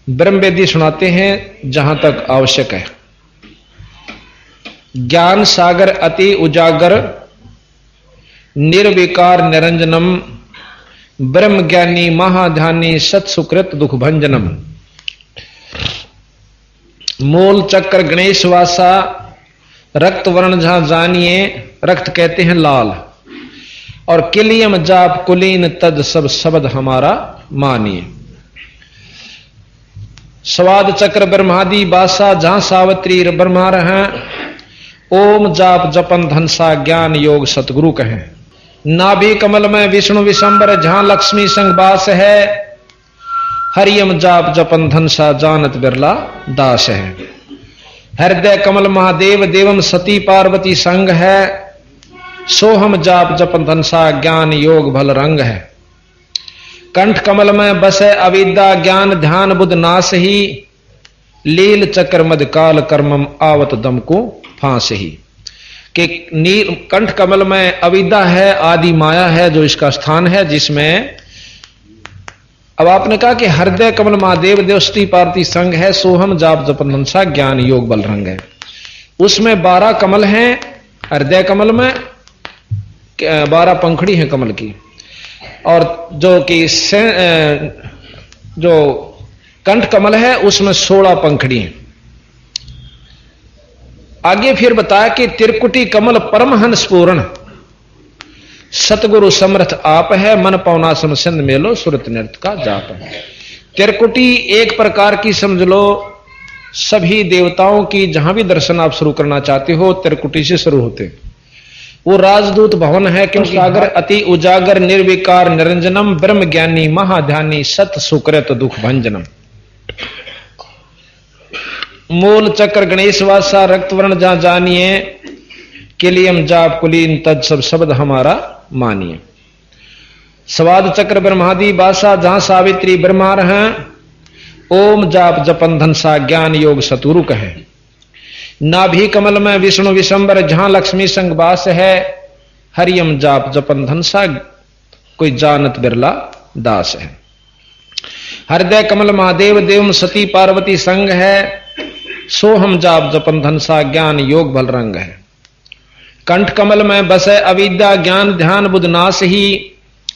ब्रह्म वेदी सुनाते हैं जहां तक आवश्यक है। ज्ञान सागर अति उजागर निर्विकार निरंजनम ब्रह्म ज्ञानी महाध्यानी सत सुकृत दुख भंजनम। मूल चक्र गणेश वासा रक्त वर्ण जहां जानिए, रक्त कहते हैं लाल, और किलियम जाप कुलीन तद सब शब्द हमारा मानिए। स्वाद चक्र ब्रह्मादि बासा जहां सावित्री ब्रह्मा रहे, ओम जाप जपन धनसा ज्ञान योग सतगुरु कहें। नाभि कमल में विष्णु विशंबर जहां लक्ष्मी संग वास है, हरियम जाप जपन धनसा जानत बिरला दास है। हृदय कमल महादेव देवम सती पार्वती संग है, सोहम जाप जपन धनसा ज्ञान योग भल रंग है। कंठ कमल में बसे अविद्या ज्ञान ध्यान बुध नाश ही, लील चक्र मद काल कर्मम आवत दम को फांस ही। कि नील कंठ कमल में अविद्या है, आदि माया है जो इसका स्थान है, जिसमें अब आपने कहा कि हृदय कमल महादेव देवस्ती पार्वती संग है, सोहम जाप जपन धनसा ज्ञान योग बल रंग है। उसमें 12 कमल हैं। हृदय कमल में 12 पंखड़ी हैं कमल की, और जो कि जो कंठ कमल है उसमें 16 पंखड़ी हैं। आगे फिर बताया कि त्रिकुटी कमल परमहंस पूर्ण सतगुरु समर्थ आप है, मन पवना समसिंध मेलो सुरत नृत्य का जाप है। त्रिकुटी एक प्रकार की समझ लो, सभी देवताओं की जहां भी दर्शन आप शुरू करना चाहते हो त्रिकुटी से शुरू होते। वो राजदूत भवन है, क्योंकि सागर अति उजागर निर्विकार निरंजनम ब्रह्म ज्ञानी महाध्यानी सत सुकृत दुख भंजनम। मूल चक्र गणेश वासा रक्त वर्ण जहां जानिए, किलियम जाप कुलीन तद सब शब्द हमारा मानिए। स्वाद चक्र ब्रह्मादि बासा जहां सावित्री ब्रह्मा रहे, ओम जाप जपन धनसा ज्ञान योग सतगुरु कहे। नाभि कमल में विष्णु विशंबर जहां लक्ष्मी संग वास है, हरियम जाप जपन धनसा कोई जानत बिरला दास है। हृदय कमल महादेव देवम सती पार्वती संग है, सोहम जाप जपन धनसा ज्ञान योग बल रंग है। कंठ कमल में बसे अविद्या ज्ञान ध्यान बुध नाश ही,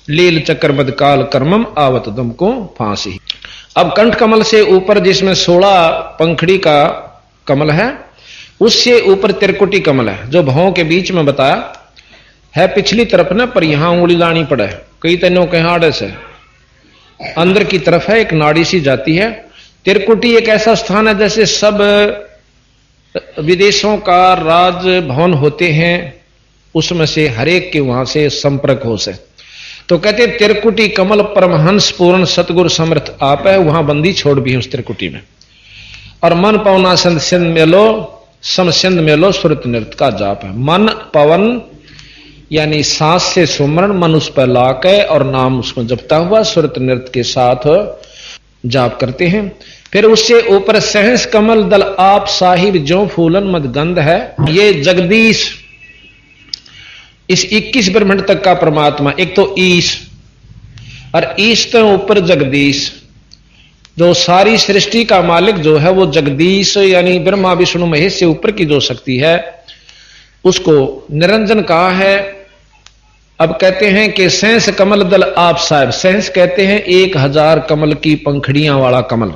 लील चक्र मद काल कर्मम आवत दम को फांसी। अब कंठ कमल से ऊपर जिसमें 16 पंखड़ी का कमल है, उससे ऊपर त्रिकुटी कमल है, जो भावों के बीच में बताया है पिछली तरफ ना, पर यहां उंगली लानी पड़े। कई तनों के हाड़े से अंदर की तरफ है, एक नाड़ी सी जाती है। त्रिकुटी एक ऐसा स्थान है जैसे सब विदेशों का राज भवन होते हैं, उसमें से हरेक के वहां से संपर्क हो से। तो कहते त्रिकुटी कमल परमहंस पूर्ण सतगुरु समर्थ आप है, वहां बंदी छोड़ भी है उस त्रिकुटी में। और मन पवना संत सिंध मेलो समसिंध मेलो सुरत नृत्य का जाप है। मन पवन यानी सांस से सुमरण, मन उस पर लाके और नाम उसमें जपता हुआ सुरत नृत्य के साथ जाप करते हैं। फिर उससे ऊपर सहस कमल दल आप साहिब जो फूलन मद गंध है, ये जगदीश इस 21 ब्रह्मांड तक का परमात्मा। एक तो ईश, और ईश तो ऊपर जगदीश, जो सारी सृष्टि का मालिक जो है वो जगदीश यानी ब्रह्मा विष्णु महेश से ऊपर की जो शक्ति है उसको निरंजन कहा है। अब कहते हैं कि सहस कमल दल आप साहिब, सहस कहते हैं 1000 कमल की पंखड़ियां वाला कमल,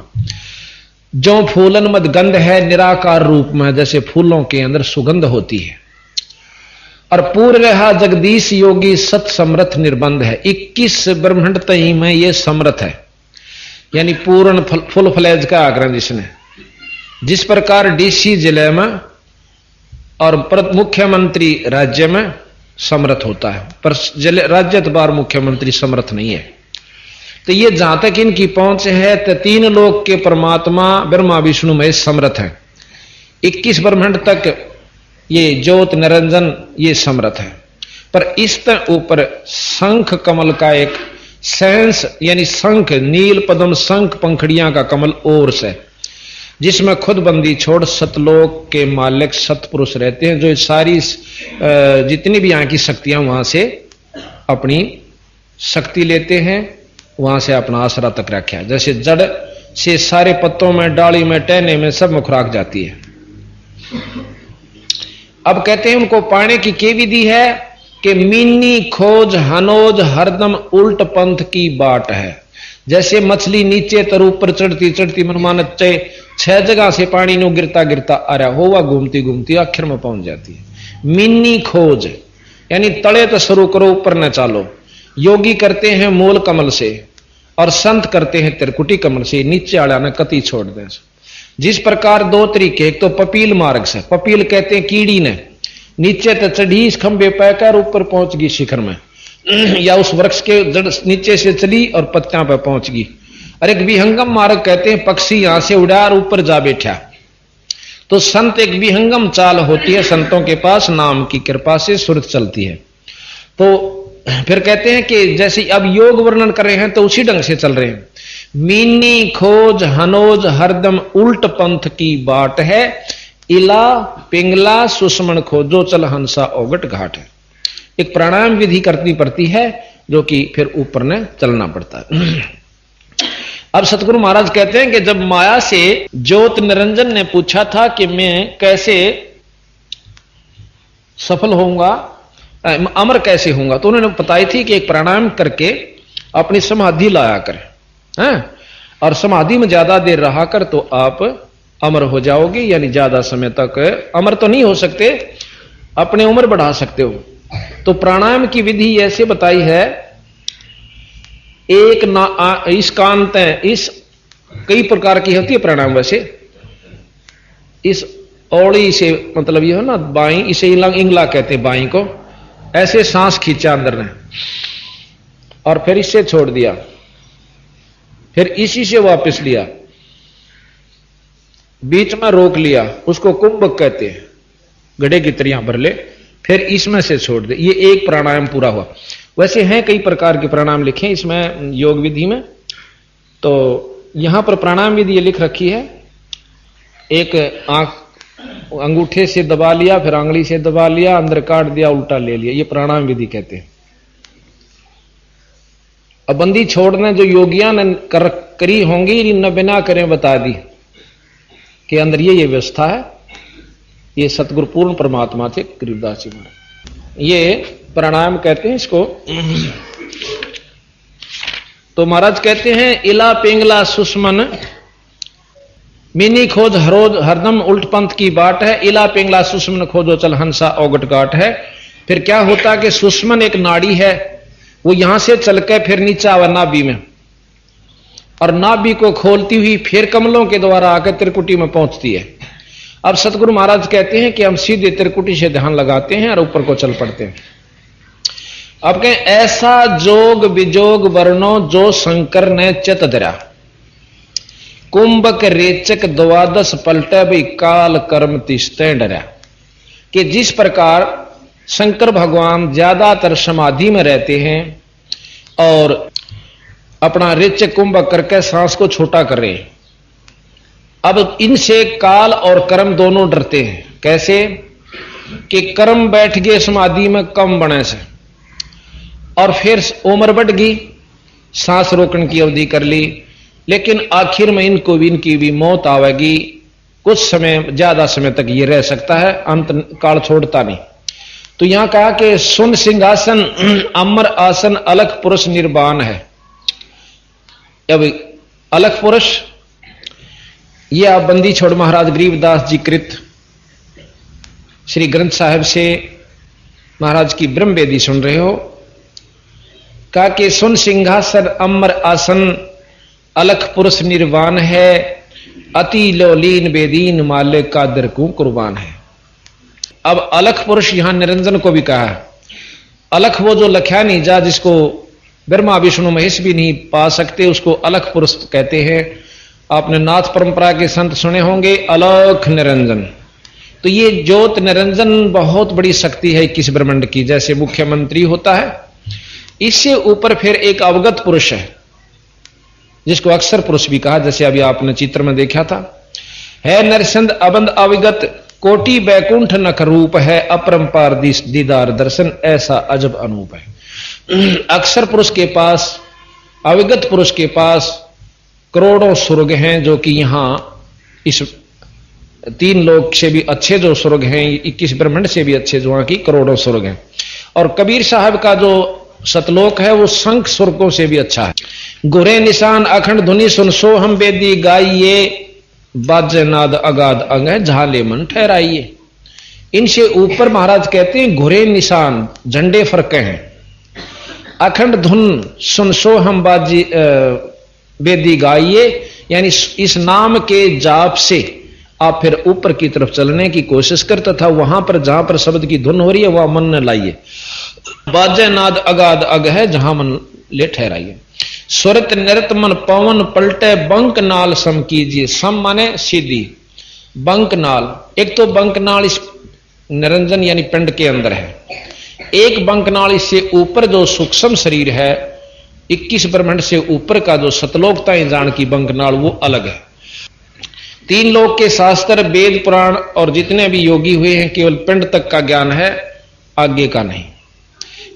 जो फूलन मद गंध है निराकार रूप में, जैसे फूलों के अंदर सुगंध होती है। और पूर्ण रहा जगदीश योगी सत समर्थ निर्बंध है। 21 ब्रह्मांड तई में ये समर्थ है, यानी पूर्ण फुल फ्लैज का आग्रह जिसने। जिस प्रकार डीसी जिले में और मुख्यमंत्री राज्य में समर्थ होता है, पर राज्यतबार मुख्यमंत्री समर्थ नहीं है। तो ये जहां तक इनकी पहुंच है तो 3 लोक के परमात्मा ब्रह्मा विष्णु महेश समर्थ है। 21 ब्रह्मांड तक ये ज्योत निरंजन ये समर्थ है। पर इस ऊपर शंख कमल का एक सेंस यानी शंख नील पद्म शंख पंखड़ियां का कमल और से, जिसमें खुद बंदी छोड़ सतलोक के मालिक सतपुरुष रहते हैं, जो सारी जितनी भी यहाँ की शक्तियां वहां से अपनी शक्ति लेते हैं, वहां से अपना आसरा तक रखा है। जैसे जड़ से सारे पत्तों में, डाली में, टहने में सब में खुराक जाती है। अब कहते हैं उनको पाने की क्या विधि है कि मीनी खोज हनोज हरदम उल्ट पंथ की बाट है। जैसे मछली नीचे तर ऊपर चढ़ती चढ़ती मनमानत 6 जगह से पानी नो गिरता गिरता आ रहा होगा, घूमती घूमती आखिर में पहुंच जाती है। मीनी खोज यानी तले तो शुरू करो, ऊपर न चालो। योगी करते हैं मूल कमल से और संत करते हैं त्रिकुटी कमल से, नीचे आड़ा न कति छोड़ दें। जिस प्रकार 2 तरीके, एक तो पपील मार्ग से, पपील कहते हैं कीड़ी ने नीचे तो चढ़ी इस खंबे पैकर ऊपर पहुंच गई शिखर में, या उस वृक्ष के जड़ नीचे से चली और पत्तियां पर पहुंच गई। और एक विहंगम मार्ग कहते हैं पक्षी यहां से उड़ा और ऊपर जा बैठा। तो संत एक विहंगम चाल होती है, संतों के पास नाम की कृपा से सुरत चलती है। तो फिर कहते हैं कि जैसे अब योग वर्णन कर रहे हैं तो उसी ढंग से चल रहे हैं। मीनी खोज हनोज हरदम उल्ट पंथ की बाट है, इला पिंगला सुषमण खोजो चल हंसा ओगट घाट है। एक प्राणायाम विधि करनी पड़ती है जो कि फिर ऊपर ने चलना पड़ता है। अब सतगुरु महाराज कहते हैं कि जब माया से ज्योत निरंजन ने पूछा था कि मैं कैसे सफल होऊंगा, अमर कैसे होऊंगा, तो उन्होंने बताई थी कि एक प्राणायाम करके अपनी समाधि लाया कर, हैं? और समाधि में ज्यादा देर रहा कर तो आप अमर हो जाओगे, यानी ज्यादा समय तक अमर तो नहीं हो सकते, अपनी उम्र बढ़ा सकते हो। तो प्राणायाम की विधि ऐसे बताई है, एक ना इस कांत इस कई प्रकार की होती है प्राणायाम। वैसे इस औली से मतलब ये हो ना बाई, इसे इंगला कहते हैं बाई को। ऐसे सांस खींचा अंदर ने और फिर इससे छोड़ दिया, फिर इसी से वापस लिया, बीच में रोक लिया, उसको कुंभक कहते हैं, गड्ढे की तरह भर ले, फिर इसमें से छोड़ दे। ये एक प्राणायाम पूरा हुआ। वैसे हैं कई प्रकार के प्राणायाम लिखे इसमें योग विधि में। तो यहां पर प्राणायाम विधि ये लिख रखी है, एक आंख अंगूठे से दबा लिया, फिर आंगली से दबा लिया, अंदर काट दिया, उल्टा ले लिया, ये प्राणायाम विधि कहते हैं। अब बंदी छोड़ने जो योगियां ने करी होंगी, न बिना करें बता दी कि अंदर ये व्यवस्था है। ये सतगुरु पूर्ण परमात्मा थे गरीबदास जी महाराज, ये प्राणायाम कहते हैं इसको। तो महाराज कहते हैं इला पिंगला सुषमन मीनी खोज हरोज हरदम उल्ट पंथ की बाट है, इला पिंगला सुषमन खोजो चल हंसा ओगट घाट है। फिर क्या होता कि सुषमन एक नाड़ी है, वो यहां से चल के फिर नीचे आवा नाभि में, और नाभि को खोलती हुई फिर कमलों के द्वारा आकर त्रिकुटी में पहुंचती है। अब सतगुरु महाराज कहते हैं कि हम सीधे त्रिकुटी से ध्यान लगाते हैं और ऊपर को चल पड़ते हैं। अब कहें ऐसा जोग विजोग वर्णो जो शंकर ने चित धरा, कुंभक रेचक द्वादश पलटे भी काल कर्म तिस्ते डरा। कि जिस प्रकार शंकर भगवान ज्यादातर समाधि में रहते हैं और अपना रेचक कुंभक करके सांस को छोटा कर रहे हैं, अब इनसे काल और कर्म दोनों डरते हैं। कैसे कि कर्म बैठ गए समाधि में कम बने से, और फिर उम्र बढ़ गई, सांस रोकने की अवधि कर ली, लेकिन आखिर में इनको भी इनकी भी मौत आवेगी। कुछ समय ज्यादा समय तक ये रह सकता है, अंत काल छोड़ता नहीं। तो यहां कहा कि सुन सिंहासन अमर आसन अलख पुरुष निर्वाण है। अब अलख पुरुष ये आप बंदी छोड़ महाराज गरीबदास जी कृत श्री ग्रंथ साहिब से महाराज की ब्रह्म वेदी सुन रहे हो। कहा कि सुन सिंहासन अमर आसन अलख पुरुष निर्वाण है, अति लोलीन बेदीन मालिक का दरकू कुर्बान है। अब अलख पुरुष यहां निरंजन को भी कहा है। अलख वो जो लख्या नहीं जा, जिसको ब्रह्मा विष्णु महेश भी नहीं पा सकते, उसको अलख पुरुष कहते हैं। आपने नाथ परंपरा के संत सुने होंगे अलख निरंजन। तो ये ज्योत निरंजन बहुत बड़ी शक्ति है 21 ब्रह्मांड की। जैसे मुख्यमंत्री होता है, इससे ऊपर फिर एक अवगत पुरुष है जिसको अक्षर पुरुष भी कहा, जैसे अभी आपने चित्र में देखा था। है नरसंद अबंद अविगत कोटि बैकुंठ नख रूप है, अपरंपार दीदार दर्शन ऐसा अजब अनूप है। अक्षर पुरुष के पास, अविगत पुरुष के पास करोड़ों स्वर्ग हैं जो कि यहां इस 3 लोक से भी अच्छे जो स्वर्ग हैं, 21 ब्रह्मांड से भी अच्छे जो वहां की करोड़ों स्वर्ग हैं। और कबीर साहब का जो सतलोक है वो संख स्वर्गों से भी अच्छा है। गुरे निशान अखंड धुनि सुन सो हम बेदी गाइए, बाजे नाद अगाध अंग झाले मन ठहराइए। इनसे ऊपर महाराज कहते हैं घुरे निशान झंडे फरके हैं, अखंड धुन सुन सो हम बाजी बेदी गाइए, यानी इस नाम के जाप से आप फिर ऊपर की तरफ चलने की कोशिश कर तथा वहां पर जहां पर शब्द की धुन हो रही है वह मन न लाइए। बाजे नाद अगाध अग है जहां मन ले ठहराइए। सुरत नृत मन पवन पलटे बंक नाल सम कीजिए। सम माने सीधी, बंक नाल, एक तो बंक नाल इस निरंजन यानी पिंड के अंदर है, एक बंक नाल इससे ऊपर जो सूक्ष्म शरीर है 21 ब्रह्मांड से ऊपर का जो सतलोकता जान की बंक नाल वो अलग है। 3 लोक के शास्त्र वेद पुराण और जितने भी योगी हुए हैं केवल पिंड तक का ज्ञान है, आगे का नहीं।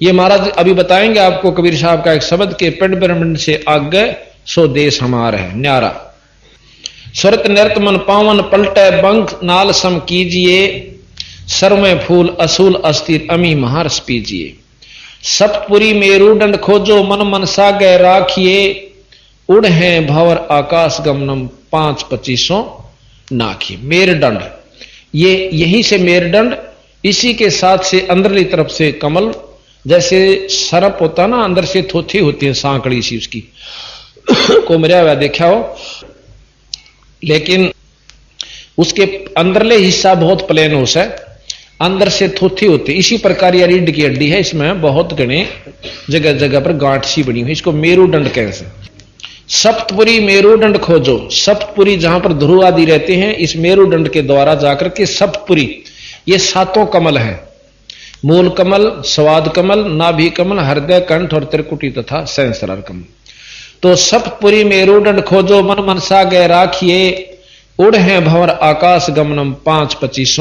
ये महाराज अभी बताएंगे आपको कबीर साहब का एक शब्द के पिंड ब्रह्मांड से आगे सो देश हमारा है न्यारा। सुरत नृत मन पावन पलटे बंक नाल सम कीजिए, सर में फूल असूल अस्थिर अमी महारस पीजिए। सप्तपुरी मेरुदंड खोजो मन मनसा गए राखिए, उड़ हैं भंवर आकाश गमनम 5-25 नाखी। मेरुदंड, ये यहीं से मेरुदंड, इसी के साथ से अंदरली तरफ से कमल, जैसे सरप होता ना अंदर से थोथी होती है सांकड़ी सी उसकी को मरिया हुआ देखा हो, लेकिन उसके अंदरले हिस्सा बहुत प्लेन होता है, अंदर से थोथी होती है। इसी प्रकार यह रीढ़ की हड्डी है, इसमें बहुत घने जगह जगह पर गांठ सी बनी हुई, इसको मेरुदंड कहते हैं। सप्तपुरी मेरुदंड खोजो, सप्तपुरी जहां पर ध्रुव आदि रहते हैं इस मेरुदंड के द्वारा जाकर के सप्तपुरी, ये 7 कमल है, मूल कमल, स्वाद कमल, नाभि कमल, हृदय कंठ और त्रिकुटी तथा सहस्रार कमल। तो सप्तपुरी मेरुदंड खोजो मन मनसा गए राखिए, उड़ हैं भंवर आकाश गमनम 5-25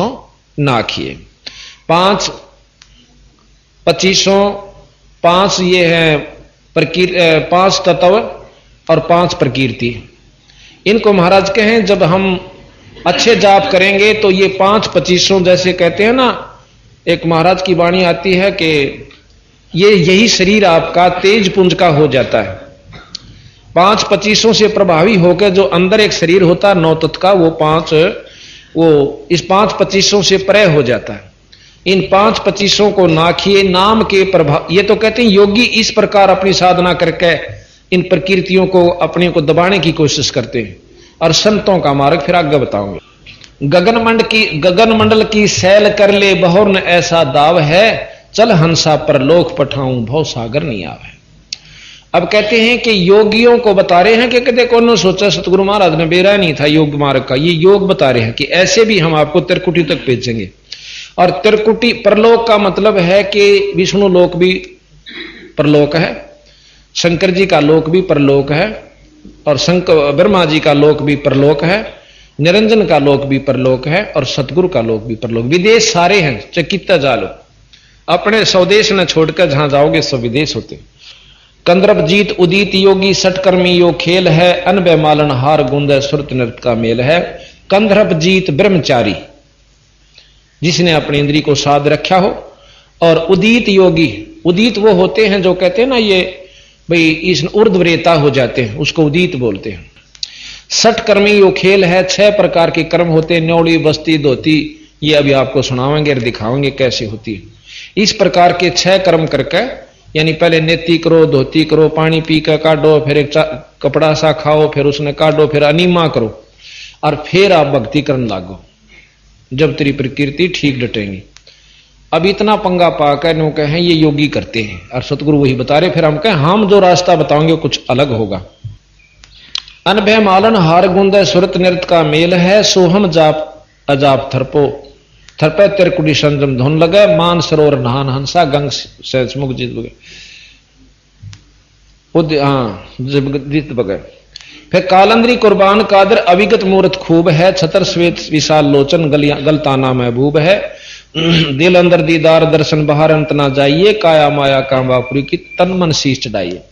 नाखिए। 5-25, 5 ये है 5 तत्व और 5 प्रकृति। इनको महाराज कहें जब हम अच्छे जाप करेंगे तो ये 5-25 जैसे कहते हैं ना, एक महाराज की वाणी आती है कि ये यही शरीर आपका तेज पुंज का हो जाता है। 5-25 से प्रभावी होकर जो अंदर एक शरीर होता है 9 तत्व का, वो इस 5-25 से परे हो जाता है। इन 5-25 को नाखिए, नाम के प्रभाव, ये तो कहते हैं योगी इस प्रकार अपनी साधना करके इन प्रकृतियों को अपने को दबाने की कोशिश करते हैं। और संतों का मार्ग फिर आगे बताऊंगे। गगन मंडल की सैल कर ले बहुर न ऐसा दाव है, चल हंसा पर लोक पठाऊं भव सागर नहीं आवे। अब कहते हैं कि योगियों को बता रहे हैं कि कदे कौन सोचा सतगुरु महाराज ने बेरा नहीं था योग मार्ग का, ये योग बता रहे हैं कि ऐसे भी हम आपको त्रिकुटी तक भेजेंगे। और त्रिकुटी परलोक का मतलब है कि विष्णु लोक भी परलोक है, शंकर जी का लोक भी परलोक है, और ब्रह्मा जी का लोक भी परलोक है, निरंजन का लोक भी परलोक है, और सतगुरु का लोक भी परलोक। विदेश सारे हैं, चाहे कितना जा लो, अपने स्वदेश न छोड़कर जहां जाओगे सब विदेश होते। कंद्रप जीत उदित योगी सटकर्मी यो खेल है, अनबे मालन हार गुंद सुरत नृत्य का मेल है। कंद्रप जीत ब्रह्मचारी, जिसने अपनी इंद्री को साध रखा हो, और उदित योगी, उदित वो होते हैं जो कहते हैं ना ये भाई इस ऊर्ध्वरेता हो जाते हैं, उसको उदित बोलते हैं। सटकर्मी यो खेल है, 6 प्रकार के कर्म होते हैं, न्योड़ी बस्ती धोती, ये अभी आपको सुनावेंगे और दिखावेंगे कैसे होती है। इस प्रकार के 6 कर्म करके, यानी पहले नेति करो, धोती करो, पानी पी कर काटो, फिर एक कपड़ा सा खाओ, फिर उसने काटो, फिर अनिमा करो, और फिर आप भक्ति करने लागो, जब तेरी प्रकृति ठीक डटेंगी। अब इतना पंगा पाकर नो कहें ये योगी करते हैं, और सतगुरु वही बता रहे, फिर हम कहें हम जो रास्ता बताओगे कुछ अलग होगा। अनभय मालन हार गुंद सुरत नृत्य का मेल है, सोहम जाप अजाप थरपे त्रिकुटी संजम धुन लगे, मान सरोवर नहान हंसा गंग से मुख जीत बगे। जीत बगे। फिर कालंदरी कुर्बान कादर अविगत मूर्त खूब है, छतर श्वेत विशाल लोचन गलताना महबूब है। दिल अंदर दीदार दर्शन बाहर अंत ना जाइए, काया माया कामवापुरी की तन मन शीश चढ़ाइए।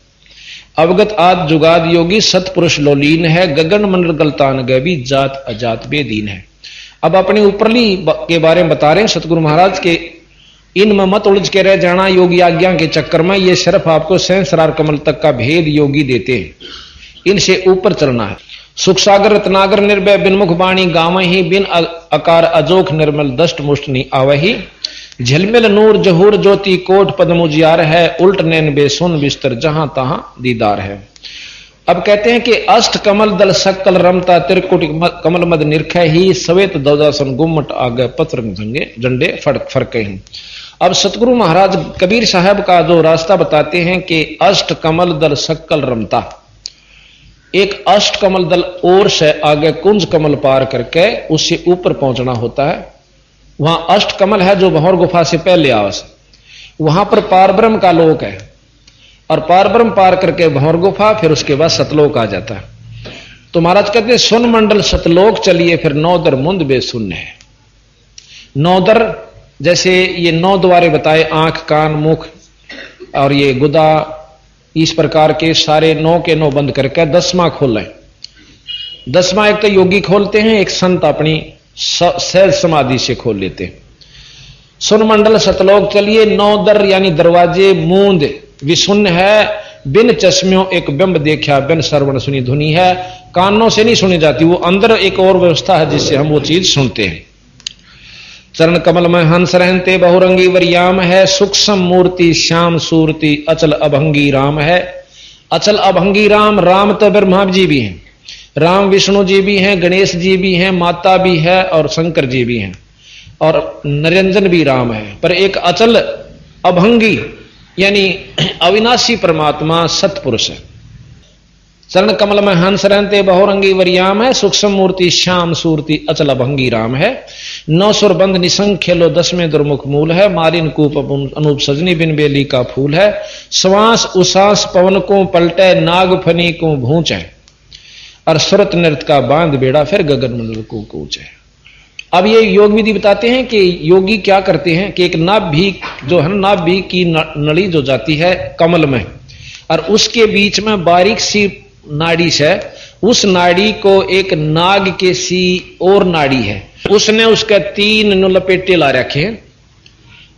अवगत आद जुगाद योगी सतपुरुष लोलीन है, गगन मंडल गलतान गवी जात अजात बेदीन है। अब अपने ऊपरली के बारे में बता रहे हैं सतगुरु महाराज के, इनमें मत उलझ के रह जाना योगी आज्ञा के चक्कर में, ये सिर्फ आपको सहस्रार कमल तक का भेद योगी देते हैं, इनसे ऊपर चलना है। सुख सागर रत्नागर निर्भय बिनमुख बाणी गावही, बिन अकार अजोख निर्मल दष्ट मुष्ट नहीं आवही, झिलमिल नूर जहूर ज्योति कोट पद्म उजियार है, उल्ट नैन बेसुन बिस्तर जहां तहां दीदार है। अब कहते हैं कि अष्ट कमल दल सक्कल रमता त्रिकुट कमल मद निरख ही, सवेत दौदासन गुम्मट आगे पत्र झंगे झंडे फरके हैं। अब सतगुरु महाराज कबीर साहब का जो रास्ता बताते हैं कि अष्ट कमल दल सक्कल रमता, एक अष्ट कमल दल और से आगे कुंज कमल पार करके उससे ऊपर पहुंचना होता है। वहां अष्ट कमल है जो भंवर गुफा से पहले आवास, वहां पर पारब्रह्म का लोक है, और पारब्रह्म पार करके भंवर गुफा, फिर उसके बाद सतलोक आ जाता है। तो महाराज कहते हैं सुन मंडल सतलोक चलिए, फिर नौदर मुंद बेसुन्य है। नौदर जैसे ये 9 द्वारे बताए, आंख कान मुख और ये गुदा, इस प्रकार के सारे 9 के 9 बंद करके 10वां खोलें। 10वां एक तो योगी खोलते हैं, एक संत अपनी सहज समाधि से खोल लेते हैं। सुन मंडल सतलोक चलिए, 9 दर यानी दरवाजे मूंद विशुन्य है, बिन चश्मियों एक बिंब देखा, बिन श्रवण सुनी धुनी है। कानों से नहीं सुनी जाती, वो अंदर एक और व्यवस्था है जिससे हम वो चीज सुनते हैं। चरण कमल में हंस रहते बहुरंगी वरियाम है, सूक्ष्म मूर्ति श्याम सूरति अचल अभंगी राम है। अचल अभंगी राम, राम तो ब्रह्मा जी भी हैं, राम विष्णु जी भी हैं, गणेश जी भी हैं, माता भी है और शंकर जी भी हैं, और निरंजन भी राम है। पर एक अचल अभंगी यानी अविनाशी परमात्मा सतपुरुष है। चरण कमल में हंस रहते बहुरंगी वरियाम है, सूक्ष्म मूर्ति श्याम सूरति अचल अभंगी राम है। 9 सुर बंद निसंग खेलो 10वें दुर्मुख मूल है, मालिन कूप अनूप सजनी बिन बेली का फूल है। श्वास उसास पवन को पलटे, नाग फनी को भूच है, और सुरत नृत्य का बांध बेड़ा फिर गगन मंडल को कूच है। अब ये योग विधि बताते हैं कि योगी क्या करते हैं कि एक नाभि जो है, नाभि की नली जो जाती है कमल में, और उसके बीच में बारीक सी नाड़ी से, उस नाड़ी को एक नाग के सी और नाड़ी है, उसने उसके 3 लपेटे ला रखे हैं,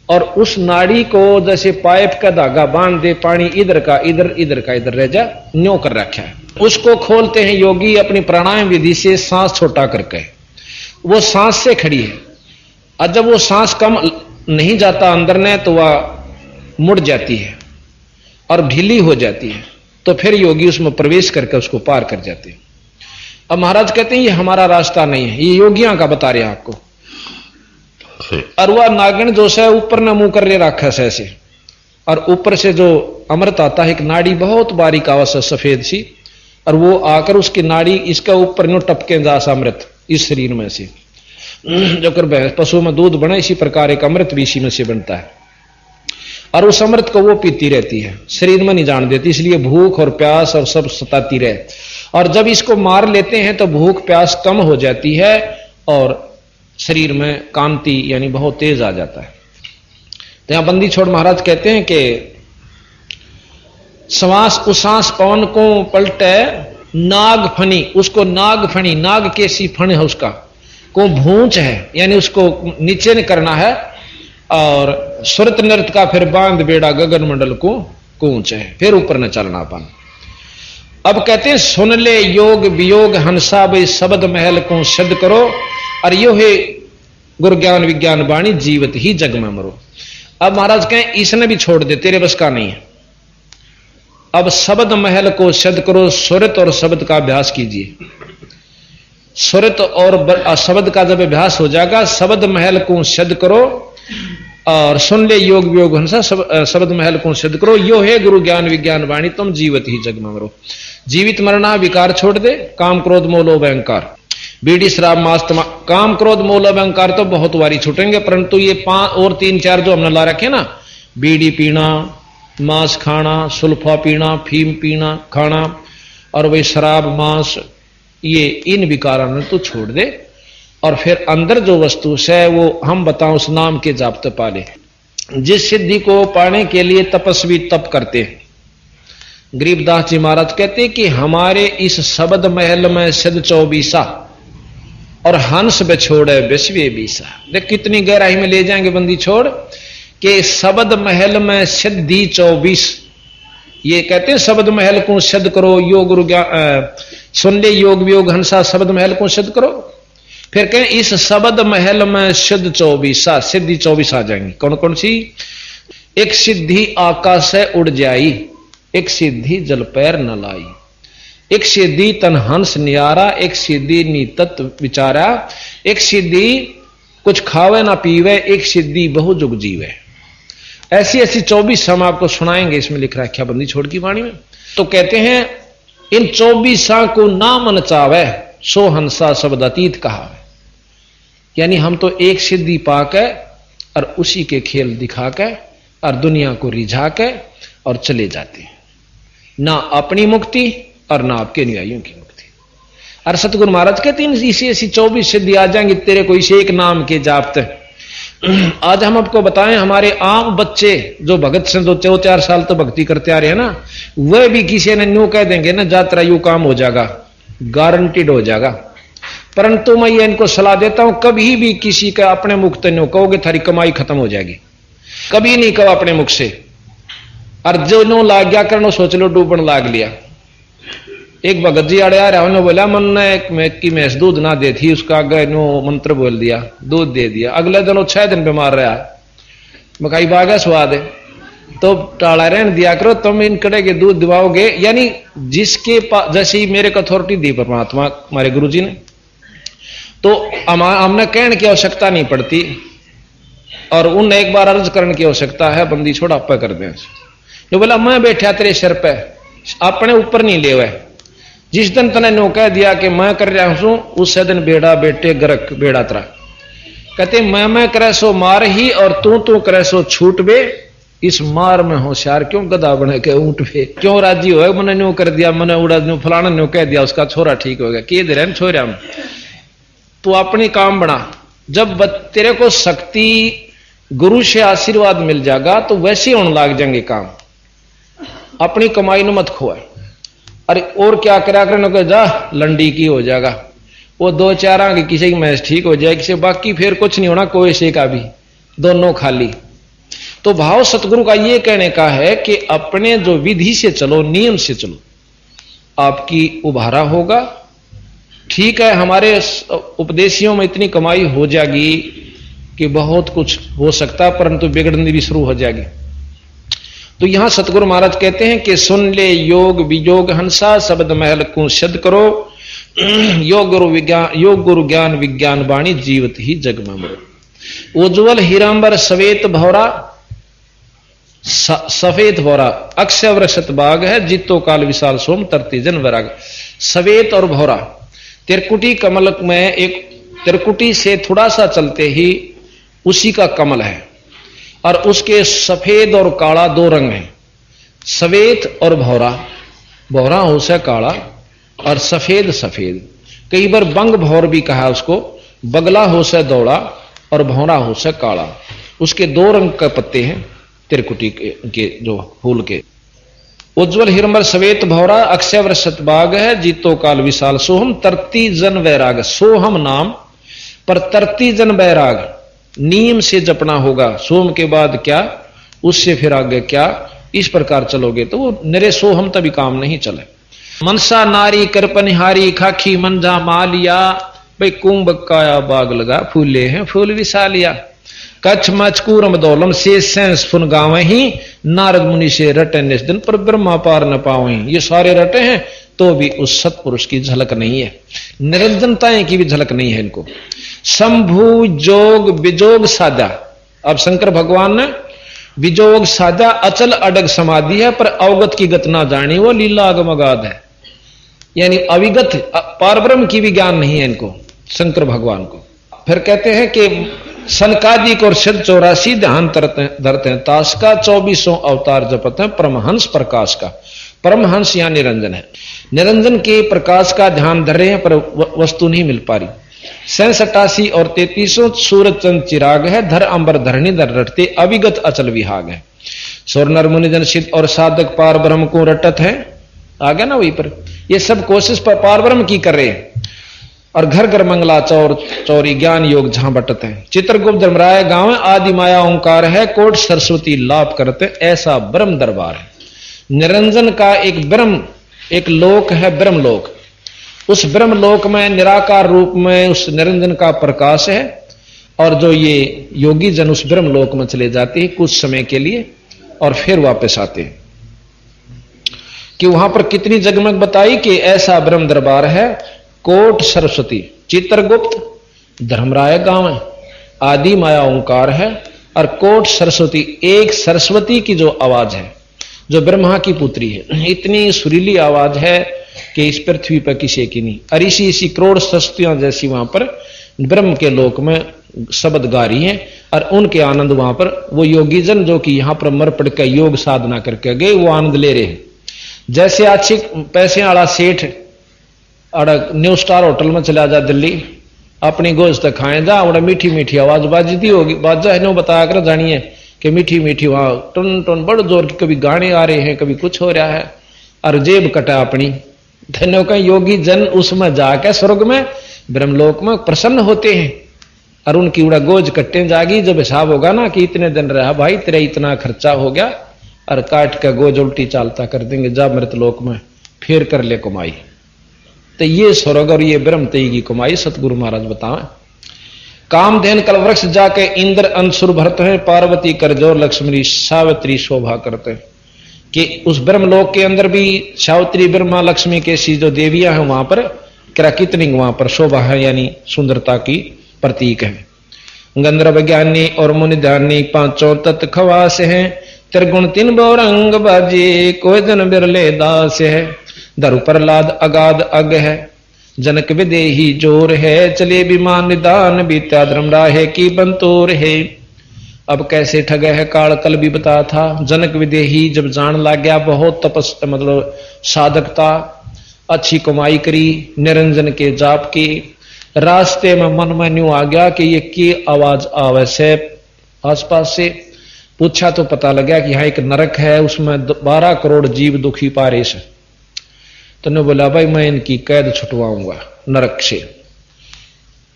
और उस नाड़ी को जैसे पाइप का धागा बांध दे, पानी इधर का इधर इधर का इधर रह जा, न्यो कर रखा है। उसको खोलते हैं योगी अपनी प्राणायाम विधि से, सांस छोटा करके, वो सांस से खड़ी है, और जब वो सांस कम नहीं जाता अंदर ने तो वह मुड़ जाती है और ढीली हो जाती है, तो फिर योगी उसमें प्रवेश करके उसको पार कर जाते हैं। अब महाराज कहते हैं ये हमारा रास्ता नहीं है, ये योगियां का बता रहे हैं आपको। और वह नागिन जो है ऊपर न मुंह कर ले रखा है ऐसे, और ऊपर से जो अमृत आता है, एक नाड़ी बहुत बारीक आवाज है सफेद सी, और वो आकर उसकी नाड़ी इसके ऊपर नो टपके जास अमृत इस शरीर में से, जो कर पशु में दूध बने इसी प्रकार एक अमृत भी इसी में से बनता है, और उस अमृत को वो पीती रहती है, शरीर में नहीं जान देती, इसलिए भूख और प्यास और सब सताती रहे। और जब इसको मार लेते हैं तो भूख प्यास कम हो जाती है और शरीर में कांति यानी बहुत तेज आ जाता है। तो यहां बंदी छोड़ महाराज कहते हैं कि श्वास उसास पवन को पलटे, नाग फनी, उसको नाग फनी, नाग के सी फण है उसका, को भूंच है यानी उसको नीचे न करना है, और सुरत नृत्य का फिर बांध बेड़ा गगन मंडल को कूच है, फिर ऊपर न चलना पान। अब कहते हैं सुन ले योग वियोग हंसा भाई शब्द महल को सिद्ध करो, और यो है गुरु ज्ञान विज्ञान वाणी जीवत ही जग में मरो। अब महाराज कहें इसने भी छोड़ दे, तेरे बस का नहीं है। अब शब्द महल को सिद्ध करो, सुरत और शब्द का अभ्यास कीजिए। सुरत और शब्द का जब अभ्यास हो जाएगा, शब्द महल को सिद्ध करो, और सुन ले योग वियोग हंसा शब्द महल को सिद्ध करो, यो है गुरु ज्ञान विज्ञान वाणी तुम जीवित ही जग में मरो। जीवित मरना विकार छोड़ दे, काम क्रोध मोह लोभ अहंकार, बीड़ी शराब मांस काम क्रोध मोह लोभ अहंकार तो बहुत वारी छूटेंगे, परंतु ये 5 और 3 4 जो हमने ला रखे ना, बीड़ी पीना, मांस खाना, सुल्फा पीना, फीम पीना खाना, और वही शराब मांस, ये इन विकारों तो छोड़ दे, और फिर अंदर जो वस्तु है वो हम बताओ उस नाम के जाप्त पाले। जिस सिद्धि को पाने के लिए तपस्वी तप करते हैं, गरीबदास जी महाराज कहते कि हमारे इस शब्द महल में सिद्ध 24 और हंस बिछोड़े विश्वे 20। देख कितनी गहराई में ले जाएंगे बंदी छोड़ के शब्द महल में सिद्धि 24। ये कहते हैं शब्द महल को सिद्ध करो, योग गुरु सुन ले योग वियोग हंसा शब्द महल को सिद्ध करो। फिर कहें इस शब्द महल में सिद्ध 24 सिद्धि 24 आ जाएंगी। कौन कौन सी? एक सिद्धि आकाश से उड़ जाई, एक सिद्धि जल पैर न लाई, एक सिद्धि तन हंस नियारा, एक सिद्धि नीतत विचारा, एक सिद्धि कुछ खावे ना पीवे, एक सिद्धि बहु जुग जीवे। ऐसी ऐसी 24 हम आपको सुनाएंगे। इसमें लिख रखा बंदी छोड़ की वाणी में। तो कहते हैं इन 24 को ना मन चावे सो हंसा शब्द अतीत कहा। यानी हम तो एक सिद्धि पाके और उसी के खेल दिखा के और दुनिया को रिझा के और चले जाते हैं, ना अपनी मुक्ति और ना आपके अनुयायियों की मुक्ति। और सतगुरु महाराज कहते हैं इसी ऐसी 24 सिद्धि आ जाएंगी तेरे को इसे एक नाम के जापते। आज हम आपको बताएं हमारे आम बच्चे जो भगत से 2-4 साल तो भक्ति करते आ रहे हैं ना, वह भी किसी ने न्यू कह देंगे ना जात्रा यू काम हो जाएगा, गारंटीड हो जाएगा। परंतु मैं ये इनको सलाह देता हूं कभी भी किसी का अपने मुख से न्यू कहोगे थारी कमाई खत्म हो जाएगी। कभी नहीं कहो अपने मुख से। और जो नो लाग गया करनो सोच लो डूबन लाग लिया। एक भगत जी आड़े आ रहा उन्होंने बोला मन ने एक की मैस दूध ना दे थी, उसका आगे नो मंत्र बोल दिया, दूध दे दिया। अगले दिन 6 दिन बीमार रहा, मकाई बागा स्वाद है तो टाला रहने दिया करो, तुम इन कड़े के दूध दिवाओगे। यानी जिसके पास जैसी मेरे को अथॉरिटी दी परमात्मा हमारे गुरु जी ने, तो हमने कहने की आवश्यकता नहीं पड़ती और उन एक बार अर्ज करने की आवश्यकता है। बंदी छोड़ आप कर दें। जो बोला मैं बैठा तेरे सिर पे अपने ऊपर नहीं ले हुए, जिस दिन तने नो कह दिया कि मैं कर रहा हूं उस दिन बेड़ा बेटे गरक बेड़ा तरा। कहते मैं करे सो मार ही और तू करे सो छूट बे, इस मार में होशियार क्यों गधा बने के ऊंट बे। क्यों राजी हो मैंने न्यू कर दिया, मैंने उड़ा न्यू फलाना न्यू कह दिया उसका छोरा ठीक हो गया, कि दे रहे छोरा हम तू अपनी काम बना। जब तेरे को शक्ति गुरु से आशीर्वाद मिल जाएगा तो वैसे होने लग जाएंगे काम। अपनी कमाई न मत खोए। अरे और क्या करा कर जा लंडी की हो जाएगा, वो 2-4 आगे किसी की मैच ठीक हो जाएगी से बाकी फिर कुछ नहीं होना, कोई से का भी दोनों खाली। तो भाव सतगुरु का ये कहने का है कि अपने जो विधि से चलो, नियम से चलो, आपकी उभारा होगा। ठीक है हमारे उपदेशियों में इतनी कमाई हो जाएगी कि बहुत कुछ हो सकता, परंतु बिगड़नी भी शुरू हो जाएगी। तो यहां सतगुरु महाराज कहते हैं कि सुन ले योग वियोग हंसा शब्द महल को सिद्ध करो, योग गुरु ज्ञान विज्ञान वाणी जीवत ही जग में मरो। उज्ज्वल हीरांबर सवेत भौरा सफेद भौरा अक्षय वृक्षत बाग है, जीतो काल विशाल सोम तरती जन वैराग। सवेत और भौरा तिरकुटी कमल में एक तिरकुटी से थोड़ा सा चलते ही उसी का कमल है और उसके सफेद और काला 2 रंग हैं, सवेत और भौरा। भौरा हो से काला और सफेद सफेद। कई बार बंग भौर भी कहा उसको, बगला हो से दौड़ा और भौरा हो से काला। उसके 2 रंग के पत्ते हैं तिरकुटी के जो फूल के। उज्ज्वल हिरमर सवेत भौरा अक्षय वृषत बाग है, जीतो काल विशाल सोहम तरती जन वैराग। सोहम नाम पर तरती जन वैराग नियम से जपना होगा। सोम के बाद क्या, उससे फिर आगे क्या, इस प्रकार चलोगे तो वो निरे सोहम तभी काम नहीं चले। मनसा नारी करपनिहारी खाखी मंजा मालिया, भाई कुंभ काया बाग लगा फूले हैं फूल विशालिया। कच्छ मचकूर मदौलम से सेंस फुन गावे ही, नारद मुनि से रटे निस दिन पर ब्रह्मा पार न पावे। ये सारे रटे हैं तो भी उस सतपुरुष की झलक नहीं है, निरंजनताएं की भी झलक नहीं है इनको। शंभु जोग विजोग साधा। अब शंकर भगवान ने विजोग साधा, अचल अडग समाधि है पर अवगत की गत ना जानी, वो लीला अगमगाध है। यानी अविगत पारब्रह्म की भी ज्ञान नहीं है इनको शंकर भगवान को। फिर कहते हैं कि सनकादिक और सिद्ध 84 ध्यान धरते हैं ताश का, 24 अवतार जपते हैं परमहंस प्रकाश का। परमहंस या निरंजन है, निरंजन के प्रकाश का ध्यान धर रहे हैं पर वस्तु नहीं मिल पा रही। 87 और 33 सूरज चंद चिराग है, धर अंबर धरणी धर रटते अविगत अचल विहाग है। स्वर नर मुनि जन सिद्ध और साधक पार ब्रह्म को रटत है। आ गया ना वहीं पर। ये सब कोशिश पर पार ब्रह्म की कर रहे हैं। और घर घर मंगला चौरी ज्ञान योग जहां बटत है। चित्रगुप्त धर्मराय गांव आदि माया ओंकार है, कोट सरस्वती लाभ करते ऐसा ब्रह्म दरबार है। निरंजन का एक ब्रह्म एक लोक है, ब्रह्म लोक। उस ब्रह्म लोक में निराकार रूप में उस निरंजन का प्रकाश है। और जो ये योगी जन उस ब्रह्म लोक में चले जाते हैं कुछ समय के लिए और फिर वापस आते हैं। कि वहां पर कितनी जगमग बताई कि ऐसा ब्रह्म दरबार है। कोट सरस्वती, चित्रगुप्त धर्मराय गांव है, आदि माया ओंकार है और कोट सरस्वती, एक सरस्वती की जो आवाज है, जो ब्रह्मा की पुत्री है, इतनी सुरीली आवाज है कि इस पृथ्वी पर किसी की नहीं। और इसी करोड़ सरस्वतियां जैसी वहां पर ब्रह्म के लोक में शब्द गा रही हैं। और उनके आनंद वहां पर वो योगी जन जो कि यहां पर मर पड़ के योग साधना करके गए वो आनंद ले रहे हैं। जैसे अच्छे पैसे वाला सेठ न्यू स्टार होटल में चला जा दिल्ली, अपनी गोश्त खाए जा, बड़ा मीठी मीठी आवाज बाजती होगी, बाजा है बताया कर जानिए कि मीठी मीठी वहां टन टन बड़ जोर की कभी गाने आ रहे हैं, कभी कुछ हो रहा है। और जेब कटा अपनी धन्यों का योगी जन उसमें जाकर स्वर्ग में ब्रह्मलोक में प्रसन्न होते हैं। और उनकी उड़ा गोज कट्टे जागी। जब हिसाब होगा ना कि इतने दिन रहा भाई, तेरा इतना खर्चा हो गया, और काट का गोज उल्टी चालता कर देंगे, जा मृतलोक में फिर कर ले कमाई। तो ये स्वर्ग और ये ब्रह्म तई की कमाई सतगुरु महाराज बतावे। कामधेन कलवृक्ष जाके इंद्र अंशुर भरते हैं, पार्वती करजोर लक्ष्मी सावित्री शोभा करते हैं। कि उस ब्रह्मलोक के अंदर भी सावित्री ब्रह्मा लक्ष्मी कैसी जो देवियां हैं वहां पर कितनी वहां पर शोभा है, यानी सुंदरता की प्रतीक है। गंधर्व ज्ञानी और मुनि ध्यानी पांचों तत्व खवास है, त्रिगुण तीन बहुरंग बाजी कोई जन बिरले दास है। धरु प्रहलाद अगाध अग है, जनक विदेही जोर है, चले विमान निदान बीता धर्म राहे की बंतोर है। अब कैसे ठगे है काल कल भी बताया था। जनक विदेही जब जान लग गया, बहुत तपस मतलब साधकता, अच्छी कमाई करी, निरंजन के जाप की, रास्ते में मन में न्यू आ गया कि ये की आवाज आवे से आसपास से। पूछा तो पता लगा कि यहाँ एक नरक है, उसमें 12 करोड़ जीव दुखी पारे से। तो ने बोला भाई मैं इनकी कैद छुटवाऊंगा नरक से।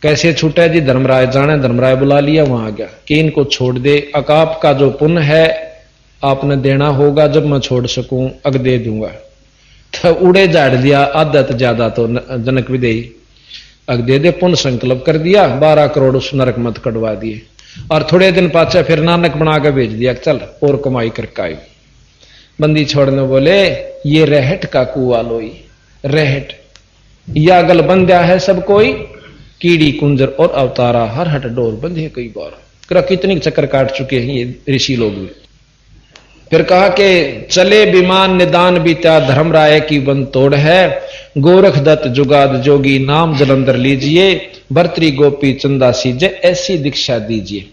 कैसे छूटा जी? धर्मराय जाने, धर्मराय बुला लिया, वहां आ गया कि इनको छोड़ दे, अकाप का जो पुण्य है आपने देना होगा, जब मैं छोड़ सकूं अग दे दूंगा। तो उड़े झाड़ दिया आधा तो ज्यादा तो जनक विदेही, अग दे दे, पुण्य संकल्प कर दिया, 12 करोड़ उस नरक मत कटवा दिए। और थोड़े दिन पाचा फिर नानक बना के भेज दिया, चल और कमाई करके आई। बंदी छोड़ने बोले ये रहट का कुआ लोई, रहट या गल बंध्या है सब कोई, कीड़ी कुंजर और अवतारा हर हट डोर बंधे कई बार। कितनी चक्कर काट चुके हैं ये ऋषि लोग भी। फिर कहा कि चले विमान निदान बीता धर्म राय की बन तोड़ है, गोरख दत्त जुगाद जोगी नाम जलंधर लीजिए, भर्तरी गोपी चंदा सीजे ऐसी दीक्षा दीजिए।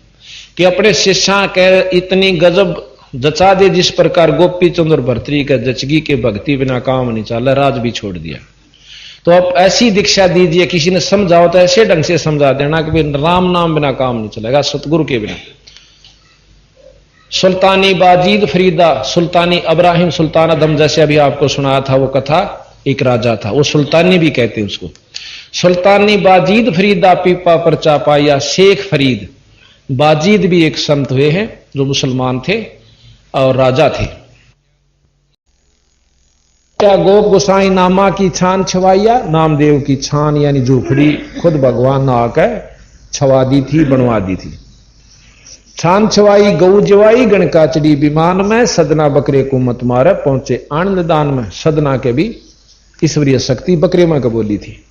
कि अपने शिष्या के इतनी गजब जचा दे जिस प्रकार गोपी चंद्र भर्तरी के जचगी के भक्ति बिना काम नहीं चला, राज भी छोड़ दिया। तो अब ऐसी दीक्षा दीजिए, किसी ने समझाओ तो ऐसे ढंग से समझा देना कि राम नाम बिना काम नहीं चलेगा, सतगुरु के बिना। सुल्तानी बाजीद फरीदा, सुल्तानी अब्राहिम सुल्तान अदम, जैसे अभी आपको सुनाया था वो कथा, एक राजा था, वो सुल्तानी भी कहते हैं उसको। सुल्तानी बाजीद फरीदा पीपा परचा पाया, शेख फरीद बाजीद भी एक संत हुए हैं जो मुसलमान थे और राजा थे। क्या गोप गोसाई नामा की छान छवाइया, नामदेव की छान यानी झूपड़ी खुद भगवान ने आकर छवा दी थी, बनवा दी थी। छान छवाई गऊ जवाई गणकाचड़ी विमान में, सदना बकरे को मत मारे पहुंचे आनंद दान में। सदना के भी ईश्वरीय शक्ति बकरे में कबोली थी।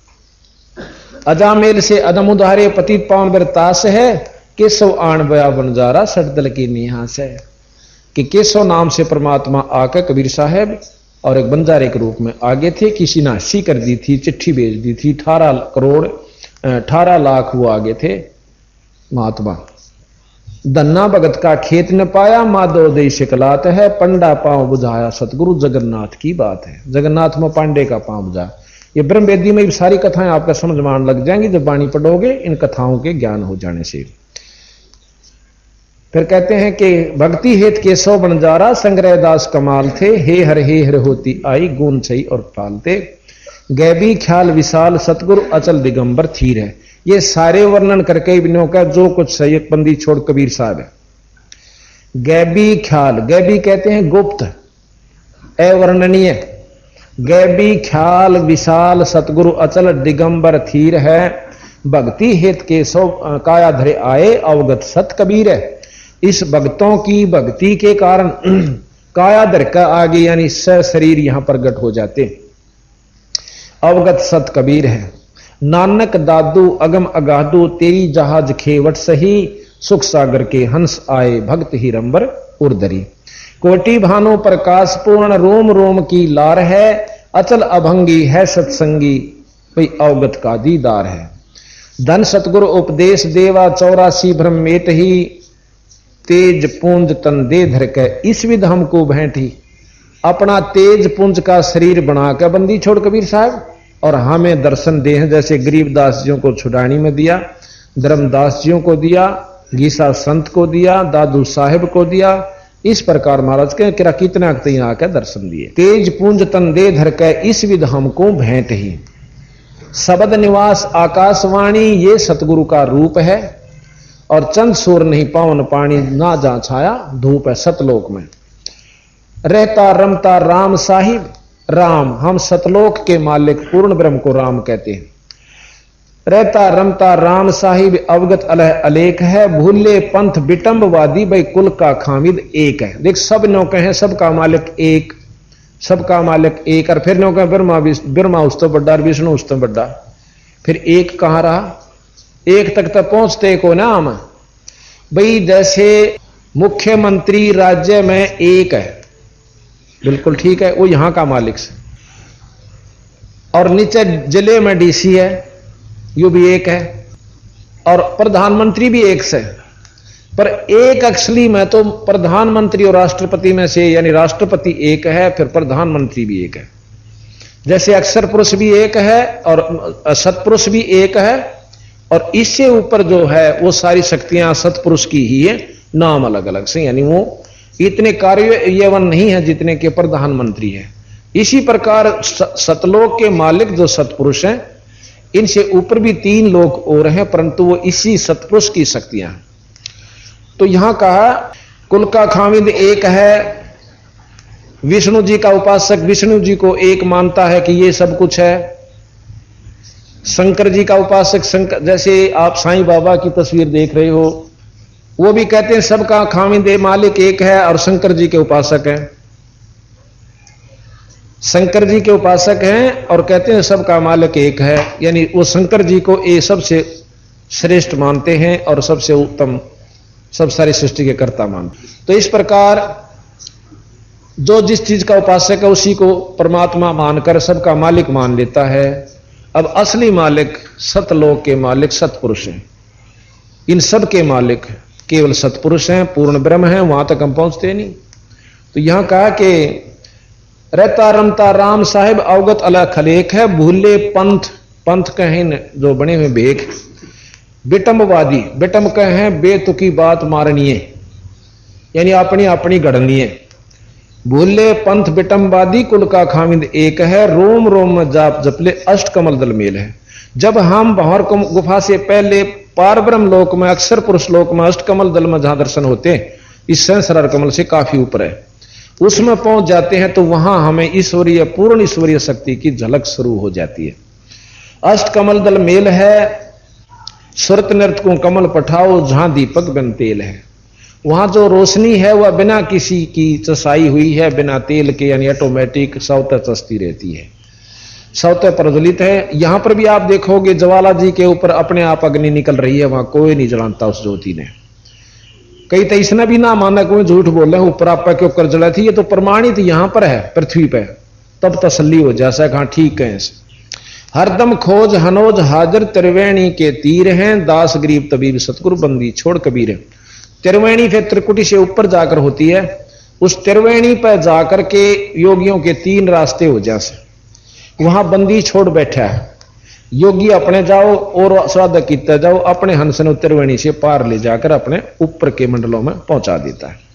अजामेल से अदम उधारे पतित पावन बरतास है, केशव आण बया बनजारा सटदल की निहास है। कि केशव नाम से परमात्मा आकर कबीर साहब और एक बंजारे के रूप में आगे थे। किसी ने हंसी कर दी थी, चिट्ठी भेज दी थी, 18 लाख वो आगे थे महात्मा। धन्ना भगत का खेत न पाया, माधव दई शिकलात है, पंडा पांव बुझाया सतगुरु जगन्नाथ की बात है। जगन्नाथ में पांडे का पांव बुझा। ये ब्रह्मवेदी में सारी कथाएं आपका समझ में आने लग जाएंगी जब वाणी पढ़ोगे, इन कथाओं के ज्ञान हो जाने से। फिर कहते हैं कि भक्ति हेत केशव बनजारा संग्रह दास कमाल थे, हे हर होती आई गुण छई और पालते, गैबी ख्याल विशाल सतगुरु अचल दिगंबर थीर है। ये सारे वर्णन करके बिनों का जो कुछ सही बंदी छोड़ कबीर साहब है। गैबी ख्याल, गैबी कहते हैं गुप्त अवर्णनीय, गैबी ख्याल विशाल सतगुरु अचल दिगंबर थीर है, भक्ति हेत केशव काया धरे आए अवगत सत कबीर है। इस भक्तों की भक्ति के कारण काया धर का आगे यानी शरीर यहां प्रगट हो जाते, अवगत सत कबीर है। नानक दादू अगम अगाधु तेरी जहाज खेवट सही, सुख सागर के हंस आए भक्त ही रंबर उर्दरी। कोटि भानु प्रकाश पूर्ण रोम रोम की लार है, अचल अभंगी है सत्संगी कोई अवगत का दीदार है। धन सतगुरु उपदेश देवा 84 ब्रह्मेट ही, तेज पुंज तन दे धर के इस विध हमको भेंट ही। अपना तेज पुंज का शरीर बनाकर बंदी छोड़ कबीर साहब और हमें दर्शन दे हैं, जैसे गरीबदास जियों को छुड़ानी में दिया, धर्मदास जियों को दिया, गीसा संत को दिया, दादू साहिब को दिया, इस प्रकार महाराज के किरा कितना तीन आकर दर्शन दिए। तेज पुंज तन दे धर के इस विध हमको भेंट ही, शब्द निवास आकाशवाणी ये सतगुरु का रूप है, और चंद सूर नहीं पावन पानी ना जा छाया धूप है सतलोक में। रहता रमता राम साहिब, राम हम सतलोक के मालिक पूर्ण ब्रह्म को राम कहते हैं। रहता रमता राम साहिब अवगत अलह अलेख है, भूले पंथ विटंबवादी भाई कुल का खामिद एक है। देख सब नौके हैं, सबका मालिक एक, सबका मालिक एक, और फिर नौके ब्रह्मा उस तो बड्डा, विष्णु उस तो बड्डा, फिर एक कहां रहा, एक तक तो पहुंचते को ना हम भाई। जैसे मुख्यमंत्री राज्य में एक है, बिल्कुल ठीक है, वो यहां का मालिक से, और नीचे जिले में डीसी है, यू भी एक है, और प्रधानमंत्री भी एक से। पर एक असली में तो प्रधानमंत्री और राष्ट्रपति में से, यानी राष्ट्रपति एक है, फिर प्रधानमंत्री भी एक है। जैसे अक्षर पुरुष भी एक है और सतपुरुष भी एक है, और इससे ऊपर जो है वो सारी शक्तियां सतपुरुष की ही है, नाम अलग अलग से, यानी वो इतने कार्यवन नहीं है जितने के प्रधानमंत्री है। इसी प्रकार सतलोक के मालिक जो सतपुरुष हैं, इनसे ऊपर भी 3 लोग और हैं, परंतु वो इसी सतपुरुष की शक्तियां हैं। तो यहां कहा कुल का खामिद एक है, विष्णु जी का उपासक विष्णु जी को एक मानता है कि ये सब कुछ है। शंकर जी का उपासक शंकर, जैसे आप साईं बाबा की तस्वीर देख रहे हो, वो भी कहते हैं सबका खामिद मालिक एक है, और शंकर जी के उपासक हैं, शंकर जी के उपासक हैं और कहते हैं सबका मालिक एक है, यानी वो शंकर जी को ये सबसे श्रेष्ठ मानते हैं और सबसे उत्तम, सब सारी सृष्टि के कर्ता मानते। तो इस प्रकार जो जिस चीज का उपासक है उसी को परमात्मा मानकर सबका मालिक मान लेता है। अब असली मालिक सतलोक के मालिक सतपुरुष हैं, इन सब के मालिक केवल सतपुरुष हैं, पूर्ण ब्रह्म हैं, वहां तक हम पहुंचते नहीं। तो यहां कहा कि रहता रमता राम साहिब अवगत अला खलेख है, भूले पंथ, पंथ कहें जो बने हुए भेख, विटंबवादी, विटंब कहें बेतुकी बात मारनीय, यानी अपनी अपनी गढ़नीय। भूले पंथ विटंबवादी कुल का खामिद एक है, रोम रोम में जाप जपले अष्ट कमल दल मेल है। जब हम भंवर गुफा से पहले पार ब्रह्म लोक में, अक्षर पुरुष लोक में, अष्ट कमल दल में जहां दर्शन होते हैं, इस सहस्रार कमल से काफी ऊपर है, उसमें पहुंच जाते हैं तो वहां हमें ईश्वरीय, पूर्ण ईश्वरीय शक्ति की झलक शुरू हो जाती है। अष्ट कमल दल मेल है, सुरत नृत्य को कमल पठाओ जहां दीपक बन तेल है। वहां जो रोशनी है वह बिना किसी की चसाई हुई है, बिना तेल के, यानी ऑटोमेटिक स्वतः चसती रहती है, स्वतः प्रज्वलित है। यहां पर भी आप देखोगे ज्वाला जी के ऊपर अपने आप अग्नि निकल रही है, वहां कोई नहीं जलाता उस ज्योति ने। कई तो इसने भी ना माना, कोई झूठ बोल रहे हैं ऊपर आप क्यों कर जला थी, ये तो प्रमाणित यहां पर है पृथ्वी पर, तब तसल्ली हो जैसा कहा ठीक है। हरदम खोज हनोज हाजिर त्रिवेणी के तीर हैं, दास गरीब तबीब सतगुरु बंदी छोड़ कबीर। त्रिवेणी फिर त्रिकुटी से ऊपर जाकर होती है, उस त्रिवेणी पर जाकर के योगियों के 3 रास्ते हो जैसे, वहां बंदी छोड़ बैठा है। योगी अपने जाओ और साधक कीता जाओ, अपने हंस ने उत्तरवेणी से पार ले जाकर अपने ऊपर के मंडलों में पहुंचा देता है।